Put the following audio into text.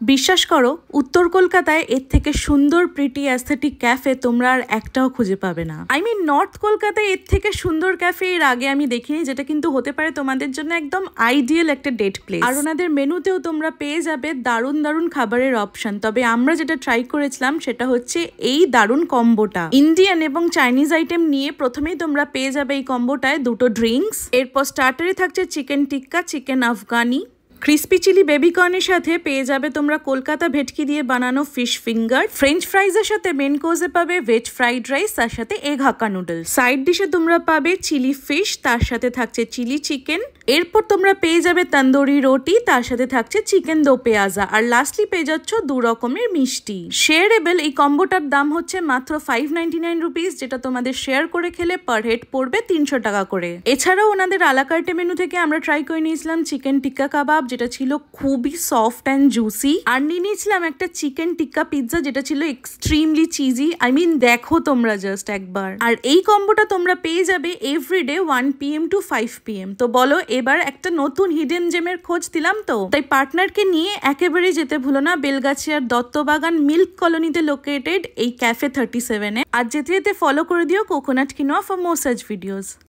বিশ্বাস করো উত্তর কলকাতায় এর থেকে সুন্দর প্রিটি অ্যাস্থেটিক ক্যাফে তোমরা আর একটাও খুঁজে পাবে না। নর্থ কলকাতায় এর থেকে সুন্দর ক্যাফে এর আগে আমি দেখিনি, যেটা কিন্তু হতে পারে তোমাদের জন্য একদম আইডিয়াল একটা ডেট প্লেস। আর ওনাদের মেনুতেও তোমরা পেয়ে যাবে দারুণ দারুণ খাবারের অপশন। তবে আমরা যেটা ট্রাই করেছিলাম সেটা হচ্ছে এই দারুণ কম্বোটা। ইন্ডিয়ান এবং চাইনিজ আইটেম নিয়ে প্রথমেই তোমরা পেয়ে যাবে এই কম্বোটায় দুটো ড্রিঙ্কস, এরপর স্টার্টারে থাকছে চিকেন টিক্কা, চিকেন আফগানি, ক্রিস্পি চিলি বেবিকর্নের সাথে পেয়ে যাবে তোমরা কলকাতা ভেটকি দিয়ে বানানো ফিশ ফিঙ্গার, ফ্রেঞ্চ ফ্রাইজের সাথে মেন কোর্সে পাবে ভেজ ফ্রাইড রাইস, তার সাথে এগ হাক্কা নুডলস। সাইড ডিশে তোমরা পাবে চিলি ফিশ, তার সাথে থাকছে চিলি চিকেন। এরপর তোমরা পেয়ে যাবে তন্দুরি রুটি, তার সাথে থাকছে চিকেন দো পেঁয়াজা, আর লাস্টলি পেয়ে যাচ্ছ 2 রকমের মিষ্টি। শেয়ারেবল এই কম্বোটার দাম হচ্ছে মাত্র 599 রুপিস, যেটা তোমাদের শেয়ার করে খেলে পার হেড পড়বে 300 টাকা করে। এছাড়াও ওনাদের আলাকার্টে মেনু থেকে আমরা ট্রাই করে নিয়েছিলাম চিকেন টিক্কা কাবাব, যেটা ছিল খুবই সফট অ্যান্ড জুসি। আর নিয়ে নিয়েছিলাম একটা চিকেন টিক্কা পিৎজা, যেটা ছিল এক্সট্রিমলি চিজি। দেখো তোমরা জাস্ট একবার। আর এই কম্বোটা তোমরা পেয়ে যাবে এভরিডে 1 PM to 5 PM। তো বলো, এবার একটা নতুন হিডেন জেমের খোঁজ দিলাম, তো তাই পার্টনারকে নিয়ে একেবারে যেতে ভুলো না বেলগাছিয়ার দত্তবাগান মিল্ক কলোনিতে লোকেটেড এই ক্যাফে 37-এ। আর যেতে যেতে ফলো করে দিও coconut quinoa for more such videos.